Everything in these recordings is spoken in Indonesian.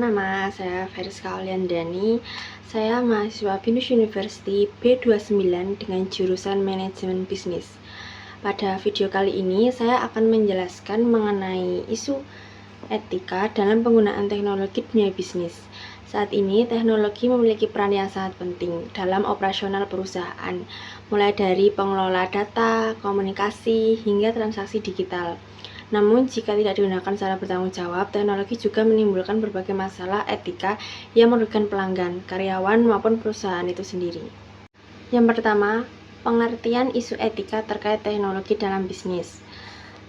nama saya Veriska Oliandani. Saya mahasiswa Binus University B29 dengan jurusan Manajemen Bisnis. Pada video kali ini, saya akan menjelaskan mengenai isu etika dalam penggunaan teknologi dunia bisnis. Saat ini, teknologi memiliki peran yang sangat penting dalam operasional perusahaan, mulai dari pengelola data, komunikasi, hingga transaksi digital. Namun, jika tidak digunakan secara bertanggung jawab, teknologi juga menimbulkan berbagai masalah etika yang merugikan pelanggan, karyawan, maupun perusahaan itu sendiri. Yang pertama, pengertian isu etika terkait teknologi dalam bisnis.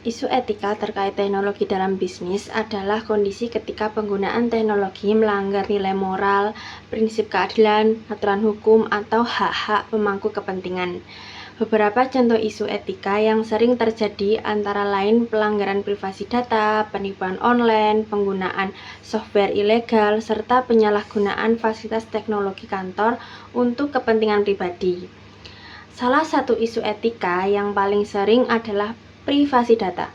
Isu etika terkait teknologi dalam bisnis adalah kondisi ketika penggunaan teknologi melanggar nilai moral, prinsip keadilan, aturan hukum, atau hak-hak pemangku kepentingan. Beberapa contoh isu etika yang sering terjadi antara lain pelanggaran privasi data, penipuan online, penggunaan software ilegal, serta penyalahgunaan fasilitas teknologi kantor untuk kepentingan pribadi. Salah satu isu etika yang paling sering adalah privasi data.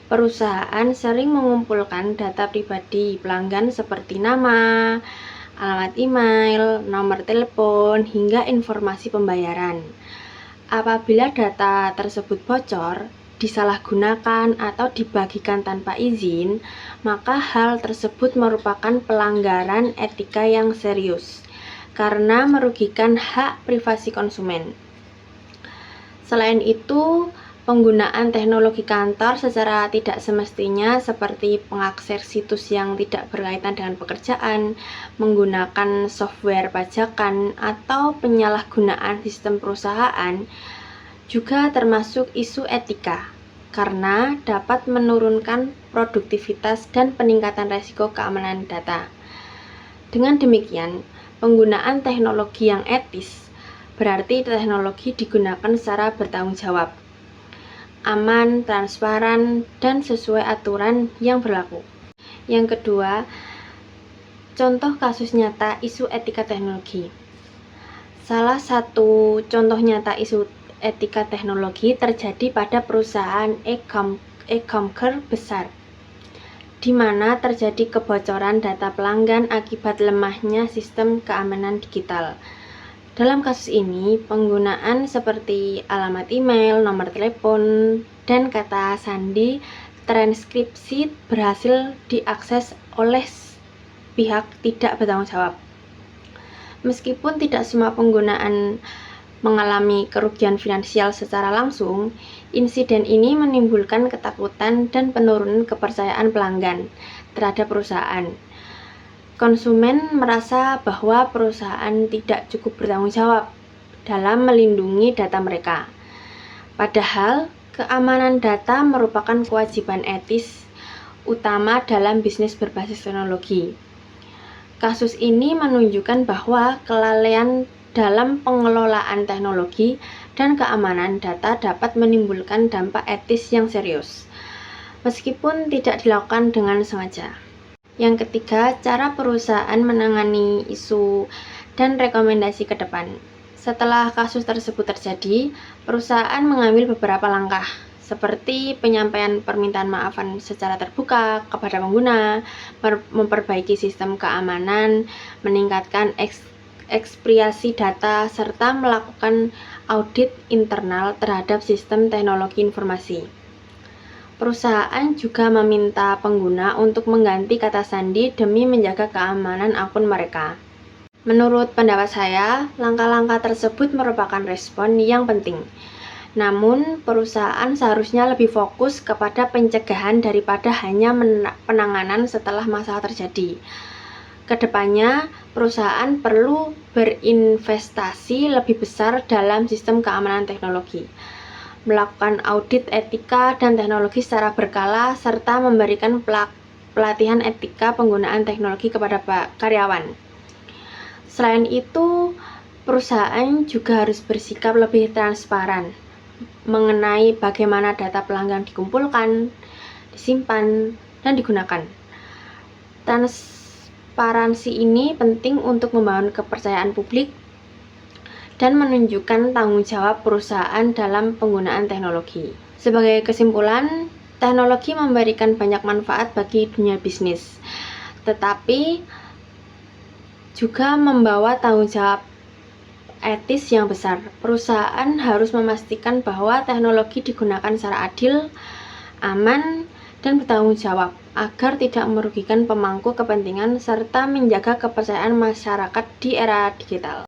Perusahaan sering mengumpulkan data pribadi pelanggan seperti nama, alamat email, nomor telepon, hingga informasi pembayaran. Apabila data tersebut bocor, disalahgunakan, atau dibagikan tanpa izin, maka hal tersebut merupakan pelanggaran etika yang serius karena merugikan hak privasi konsumen. Selain itu, penggunaan teknologi kantor secara tidak semestinya seperti pengakses situs yang tidak berkaitan dengan pekerjaan, menggunakan software pajakan, atau penyalahgunaan sistem perusahaan juga termasuk isu etika karena dapat menurunkan produktivitas dan peningkatan risiko keamanan data. Dengan demikian, penggunaan teknologi yang etis berarti teknologi digunakan secara bertanggung jawab, aman, transparan, dan sesuai aturan yang berlaku. Yang kedua, contoh kasus nyata isu etika teknologi. Salah satu contoh nyata isu etika teknologi terjadi pada perusahaan e-commerce besar, di mana terjadi kebocoran data pelanggan akibat lemahnya sistem keamanan digital. Dalam kasus ini, penggunaan seperti alamat email, nomor telepon, dan kata sandi transkripsi berhasil diakses oleh pihak tidak bertanggung jawab. Meskipun tidak semua penggunaan mengalami kerugian finansial secara langsung, insiden ini menimbulkan ketakutan dan penurunan kepercayaan pelanggan terhadap perusahaan. Konsumen merasa bahwa perusahaan tidak cukup bertanggung jawab dalam melindungi data mereka. Padahal, keamanan data merupakan kewajiban etis utama dalam bisnis berbasis teknologi. Kasus ini menunjukkan bahwa kelalaian dalam pengelolaan teknologi dan keamanan data dapat menimbulkan dampak etis yang serius, meskipun tidak dilakukan dengan sengaja. Yang ketiga, cara perusahaan menangani isu dan rekomendasi ke depan. Setelah kasus tersebut terjadi, perusahaan mengambil beberapa langkah, seperti penyampaian permintaan maafan secara terbuka kepada pengguna, memperbaiki sistem keamanan, meningkatkan ekspropriasi data, serta melakukan audit internal terhadap sistem teknologi informasi. Perusahaan juga meminta pengguna untuk mengganti kata sandi demi menjaga keamanan akun mereka. Menurut pendapat saya, langkah-langkah tersebut merupakan respon yang penting. Namun, perusahaan seharusnya lebih fokus kepada pencegahan daripada hanya penanganan setelah masalah terjadi. Kedepannya, perusahaan perlu berinvestasi lebih besar dalam sistem keamanan teknologi, melakukan audit etika dan teknologi secara berkala, serta memberikan pelatihan etika penggunaan teknologi kepada karyawan. Selain itu, perusahaan juga harus bersikap lebih transparan mengenai bagaimana data pelanggan dikumpulkan, disimpan, dan digunakan. Transparansi ini penting untuk membangun kepercayaan publik dan menunjukkan tanggung jawab perusahaan dalam penggunaan teknologi. Sebagai kesimpulan, teknologi memberikan banyak manfaat bagi dunia bisnis, tetapi juga membawa tanggung jawab etis yang besar. Perusahaan harus memastikan bahwa teknologi digunakan secara adil, aman, dan bertanggung jawab agar tidak merugikan pemangku kepentingan serta menjaga kepercayaan masyarakat di era digital.